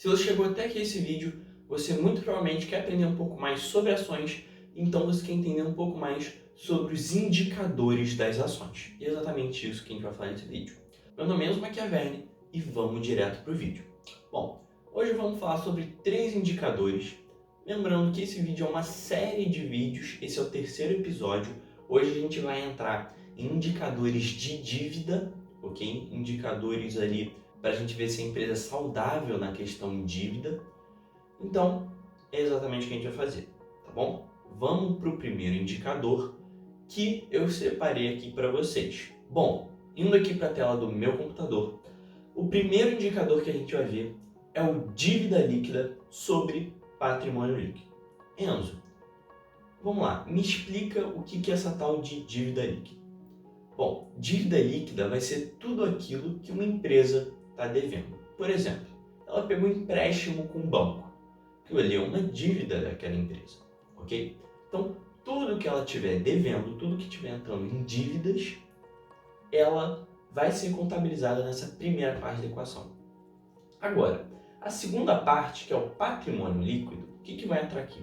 Se você chegou até aqui esse vídeo, você muito provavelmente quer aprender um pouco mais sobre ações, então você quer entender um pouco mais sobre os indicadores das ações. E é exatamente isso que a gente vai falar nesse vídeo. Meu nome é Enzo Machiavelli e vamos direto para o vídeo. Bom, hoje vamos falar sobre 3 indicadores. Lembrando que esse vídeo é uma série de vídeos, esse é o 3º episódio. Hoje a gente vai entrar em indicadores de dívida, ok? Indicadores ali para a gente ver se a empresa é saudável na questão de dívida. Então, é exatamente o que a gente vai fazer, tá bom? Vamos para o primeiro indicador que eu separei aqui para vocês. Bom, indo aqui para a tela do meu computador, o primeiro indicador que a gente vai ver é o dívida líquida sobre patrimônio líquido. Enzo, vamos lá, me explica o que é essa tal de dívida líquida. Bom, dívida líquida vai ser tudo aquilo que uma empresa está devendo. Por exemplo, ela pegou um empréstimo com o banco. Aquilo ali é uma dívida daquela empresa, ok? Então, tudo que ela estiver devendo, tudo que estiver entrando em dívidas, ela vai ser contabilizada nessa primeira parte da equação. Agora, a segunda parte, que é o patrimônio líquido, o que vai entrar aqui?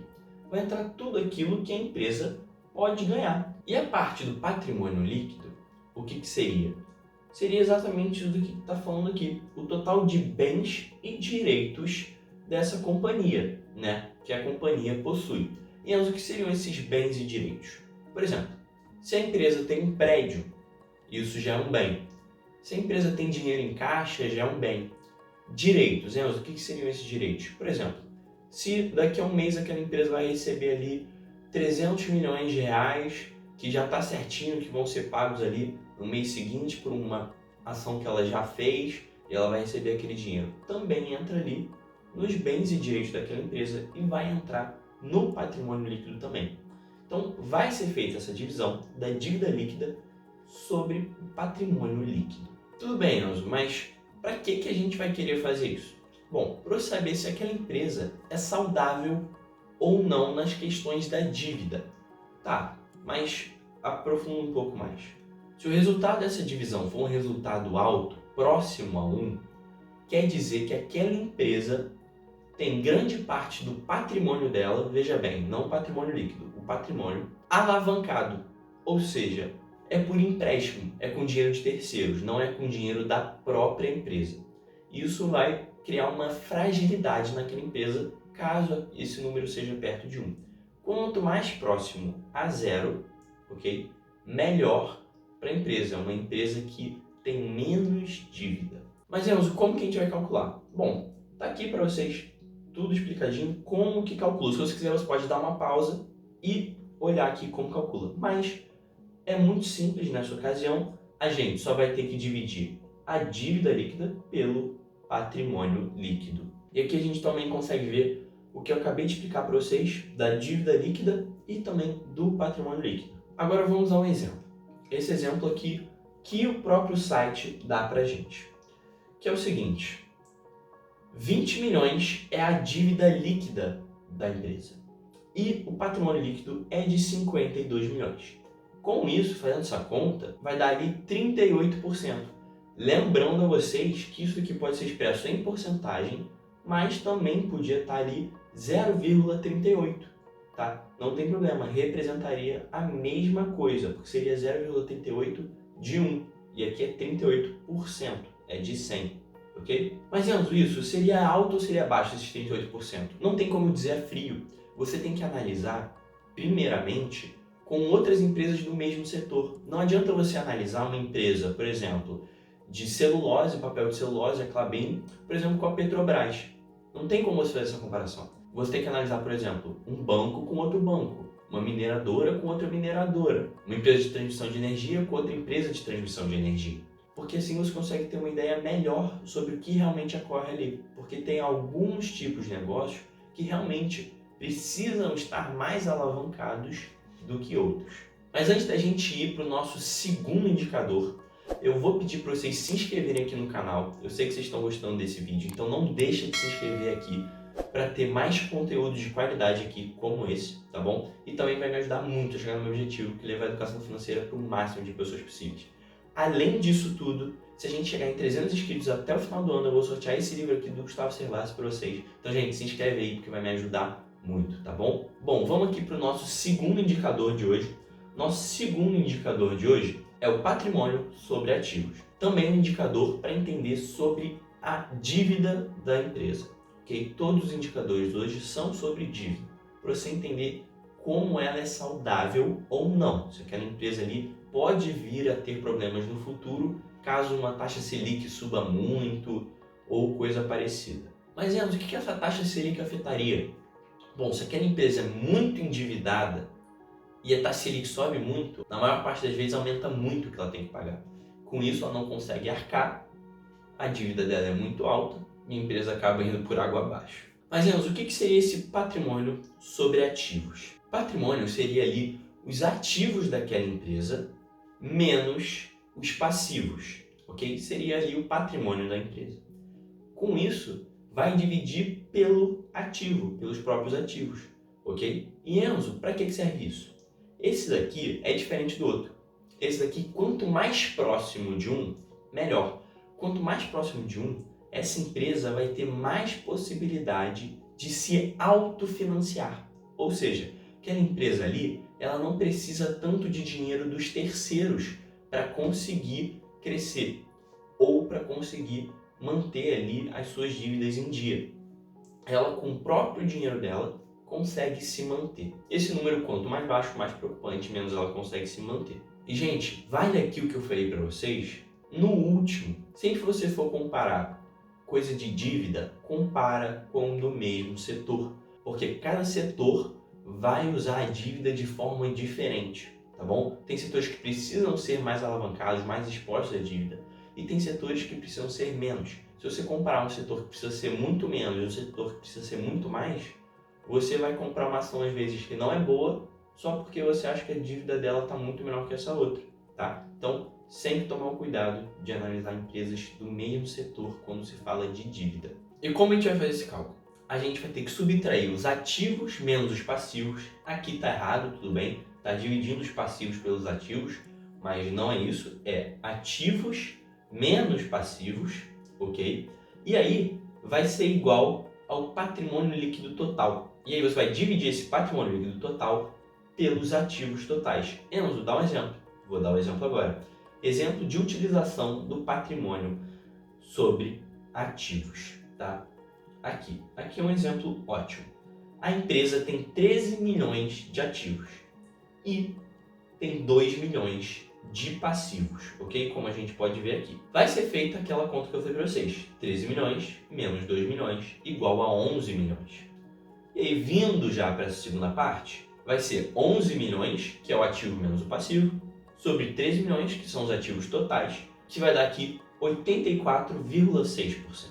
Vai entrar tudo aquilo que a empresa pode ganhar. E a parte do patrimônio líquido, o que seria? Seria exatamente isso do que está falando aqui, o total de bens e direitos dessa companhia, né, que a companhia possui. E o que seriam esses bens e direitos? Por exemplo, se a empresa tem um prédio, isso já é um bem. Se a empresa tem dinheiro em caixa, já é um bem. Direitos, Enzo, o que seriam esses direitos? Por exemplo, se daqui a um mês aquela empresa vai receber ali 300 milhões de reais, que já está certinho que vão ser pagos ali no mês seguinte por uma ação que ela já fez e ela vai receber aquele dinheiro. Também entra ali nos bens e direitos daquela empresa e vai entrar no patrimônio líquido também. Então, vai ser feita essa divisão da dívida líquida sobre o patrimônio líquido. Tudo bem, Enzo, mas para que a gente vai querer fazer isso? Bom, para eu saber se aquela empresa é saudável ou não nas questões da dívida. Tá, mas aprofunda um pouco mais. Se o resultado dessa divisão for um resultado alto, próximo a 1, quer dizer que aquela empresa tem grande parte do patrimônio dela, veja bem, não o patrimônio líquido, o patrimônio alavancado, ou seja, é por empréstimo, é com dinheiro de terceiros, não é com dinheiro da própria empresa. Isso vai criar uma fragilidade naquela empresa, caso esse número seja perto de 1. Quanto mais próximo a 0, ok, melhor para a empresa. É uma empresa que tem menos dívida. Mas, Enzo, como que a gente vai calcular? Bom, tá aqui para vocês tudo explicadinho como que calcula. Se você quiser, você pode dar uma pausa e olhar aqui como calcula. Mas é muito simples nessa ocasião. A gente só vai ter que dividir a dívida líquida pelo patrimônio líquido. E aqui a gente também consegue ver o que eu acabei de explicar para vocês da dívida líquida e também do patrimônio líquido. Agora vamos a um exemplo. Esse exemplo aqui que o próprio site dá para a gente, que é o seguinte: 20 milhões é a dívida líquida da empresa e o patrimônio líquido é de 52 milhões. Com isso, fazendo essa conta, vai dar ali 38%. Lembrando a vocês que isso aqui pode ser expresso em porcentagem, mas também podia estar ali 0,38, tá? Não tem problema, representaria a mesma coisa, porque seria 0,38 de 1, e aqui é 38%, é de 100, ok? Mas, Enzo, isso seria alto ou seria baixo, esses 38%? Não tem como dizer a frio. Você tem que analisar, primeiramente, com outras empresas do mesmo setor. Não adianta você analisar uma empresa, por exemplo, de celulose, papel de celulose, a Klabin, por exemplo, com a Petrobras. Não tem como você fazer essa comparação. Você tem que analisar, por exemplo, um banco com outro banco, uma mineradora com outra mineradora, uma empresa de transmissão de energia com outra empresa de transmissão de energia. Porque assim você consegue ter uma ideia melhor sobre o que realmente ocorre ali. Porque tem alguns tipos de negócio que realmente precisam estar mais alavancados do que outros. Mas antes da gente ir para o nosso segundo indicador, eu vou pedir para vocês se inscreverem aqui no canal. Eu sei que vocês estão gostando desse vídeo, então não deixa de se inscrever aqui para ter mais conteúdo de qualidade aqui como esse, tá bom? E também vai me ajudar muito a chegar no meu objetivo, que é levar a educação financeira para o máximo de pessoas possíveis. Além disso tudo, Se a gente chegar em 300 inscritos até o final do ano, eu vou sortear esse livro aqui do Gustavo Cerbasi para vocês. Então, gente, se inscreve aí porque vai me ajudar muito, tá bom? Bom, vamos aqui para o nosso segundo indicador de hoje. Nosso segundo indicador de hoje é o patrimônio sobre ativos. Também um indicador para entender sobre a dívida da empresa. Okay? Todos os indicadores hoje são sobre dívida, para você entender como ela é saudável ou não. Se aquela empresa ali pode vir a ter problemas no futuro, caso uma taxa Selic suba muito ou coisa parecida. Mas, Enzo, o que essa taxa Selic afetaria? Bom, se aquela empresa é muito endividada e a taxa Selic sobe muito, na maior parte das vezes aumenta muito o que ela tem que pagar. Com isso, ela não consegue arcar, a dívida dela é muito alta e a empresa acaba indo por água abaixo. Mas, Enzo, o que seria esse patrimônio sobre ativos? Patrimônio seria ali os ativos daquela empresa menos os passivos, ok? Seria ali o patrimônio da empresa. Com isso, vai dividir pelo ativo, pelos próprios ativos, ok? E Enzo, para que serve isso? Esse daqui é diferente do outro. Esse daqui, quanto mais próximo de um, melhor. Quanto mais próximo de um, essa empresa vai ter mais possibilidade de se autofinanciar. Ou seja, aquela empresa ali, ela não precisa tanto de dinheiro dos terceiros para conseguir crescer ou para conseguir manter ali as suas dívidas em dia. Ela, com o próprio dinheiro dela, consegue se manter. Esse número, quanto mais baixo, mais preocupante, menos ela consegue se manter. E, gente, vale aqui o que eu falei para vocês? No último, sempre que você for comparar coisa de dívida, compara com o do mesmo setor, porque cada setor vai usar a dívida de forma diferente, tá bom? Tem setores que precisam ser mais alavancados, mais expostos à dívida, e tem setores que precisam ser menos. Se você comparar um setor que precisa ser muito menos e um setor que precisa ser muito mais, você vai comprar uma ação às vezes que não é boa, só porque você acha que a dívida dela está muito menor que essa outra, tá? Então, sempre tomar o cuidado de analisar empresas do mesmo setor quando se fala de dívida. E como a gente vai fazer esse cálculo? A gente vai ter que subtrair os ativos menos os passivos. Aqui está errado, tudo bem, está dividindo os passivos pelos ativos, mas não é isso, é ativos menos passivos, ok? E aí vai ser igual ao patrimônio líquido total. E aí você vai dividir esse patrimônio líquido total pelos ativos totais. Enzo, dá um exemplo. Vou dar o exemplo agora. Exemplo de utilização do patrimônio sobre ativos, tá? Aqui é um exemplo ótimo. A empresa tem 13 milhões de ativos e tem 2 milhões de passivos, ok? Como a gente pode ver aqui. Vai ser feita aquela conta que eu falei para vocês. 13 milhões menos 2 milhões igual a 11 milhões. E aí, vindo já para essa segunda parte, vai ser 11 milhões, que é o ativo menos o passivo, sobre 13 milhões, que são os ativos totais, que vai dar aqui 84,6%,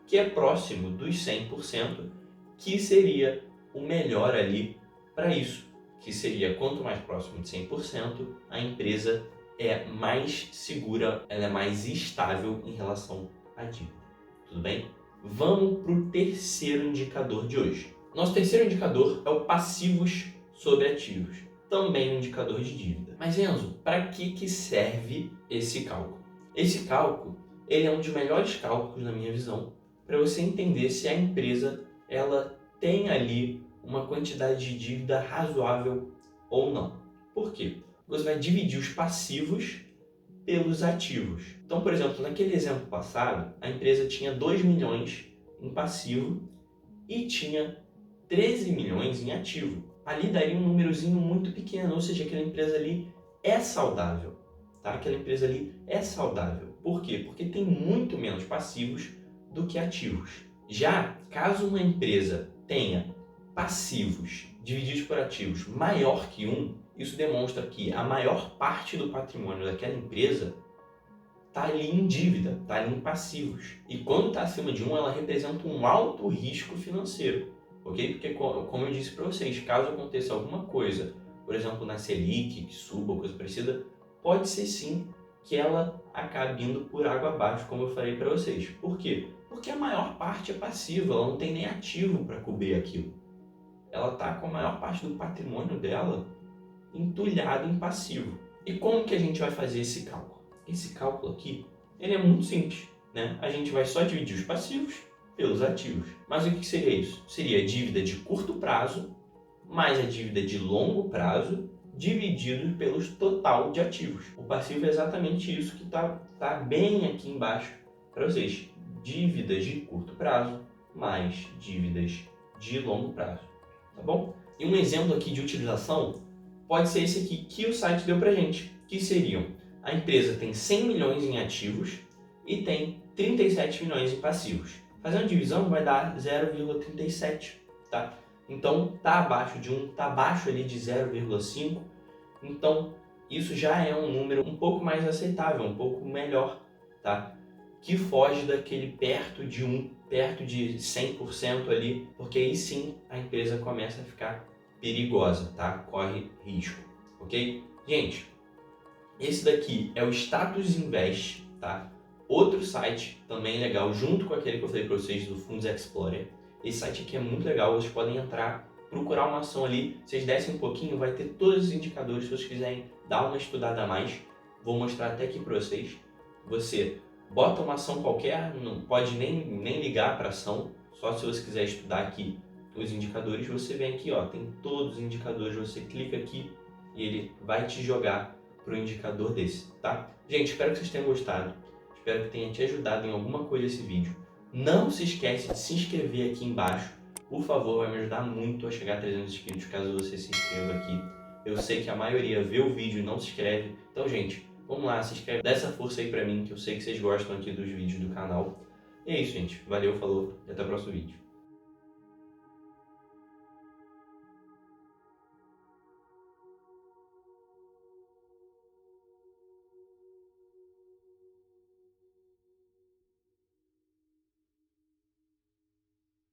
que é próximo dos 100%, que seria o melhor ali para isso, que seria quanto mais próximo de 100%, a empresa é mais segura, ela é mais estável em relação à dívida. Tudo bem? Vamos para o terceiro indicador de hoje. Nosso terceiro indicador é o passivos sobre ativos, também um indicador de dívida. Mas Enzo, para que serve esse cálculo? Esse cálculo ele é um dos melhores cálculos, na minha visão, para você entender se a empresa ela tem ali uma quantidade de dívida razoável ou não. Por quê? Você vai dividir os passivos pelos ativos. Então, por exemplo, naquele exemplo passado, a empresa tinha 2 milhões em passivo e tinha 13 milhões em ativo. Ali daria um númerozinho muito pequeno, ou seja, aquela empresa ali é saudável, tá? Aquela empresa ali é saudável. Por quê? Porque tem muito menos passivos do que ativos. Já, caso uma empresa tenha passivos divididos por ativos maior que 1, isso demonstra que a maior parte do patrimônio daquela empresa está ali em dívida, está ali em passivos. E quando está acima de 1, ela representa um alto risco financeiro, ok? Porque, como eu disse para vocês, caso aconteça alguma coisa, por exemplo, na Selic, que suba ou coisa parecida, pode ser sim que ela acabe indo por água abaixo, como eu falei para vocês. Por quê? Porque a maior parte é passiva, ela não tem nem ativo para cobrir aquilo. Ela está com a maior parte do patrimônio dela entulhado em passivo. E como que a gente vai fazer esse cálculo? Esse cálculo aqui ele é muito simples, né? A gente vai só dividir os passivos pelos ativos. Mas o que seria isso? Seria a dívida de curto prazo mais a dívida de longo prazo dividido pelo total de ativos. O passivo é exatamente isso que tá bem aqui embaixo para vocês. Dívidas de curto prazo mais dívidas de longo prazo, tá bom? E um exemplo aqui de utilização pode ser esse aqui que o site deu pra gente, que seriam: a empresa tem 100 milhões em ativos e tem 37 milhões em passivos. Fazendo divisão vai dar 0,37, tá? Então tá abaixo de 1, tá abaixo ali de 0,5. Então isso já é um número um pouco mais aceitável, um pouco melhor, tá? Que foge daquele perto de 1, perto de 100% ali, porque aí sim a empresa começa a ficar perigosa, tá? Corre risco, ok? Gente, esse daqui é o Status Invest, tá? Outro site também legal, junto com aquele que eu falei para vocês do Fundos Explorer. Esse site aqui é muito legal, vocês podem entrar, procurar uma ação ali, vocês descem um pouquinho, vai ter todos os indicadores, se vocês quiserem dar uma estudada a mais. Vou mostrar até aqui para vocês. Você bota uma ação qualquer, não pode nem ligar para a ação, só se você quiser estudar aqui os indicadores, você vem aqui, ó, tem todos os indicadores, você clica aqui e ele vai te jogar para o indicador desse, tá? Gente, espero que vocês tenham gostado, espero que tenha te ajudado em alguma coisa esse vídeo. Não se esquece de se inscrever aqui embaixo, por favor, vai me ajudar muito a chegar a 300 inscritos caso você se inscreva aqui. Eu sei que a maioria vê o vídeo e não se inscreve, então, gente, vamos lá, se inscreve, dá essa força aí pra mim, que eu sei que vocês gostam aqui dos vídeos do canal. E é isso, gente. Valeu, falou e até o próximo vídeo.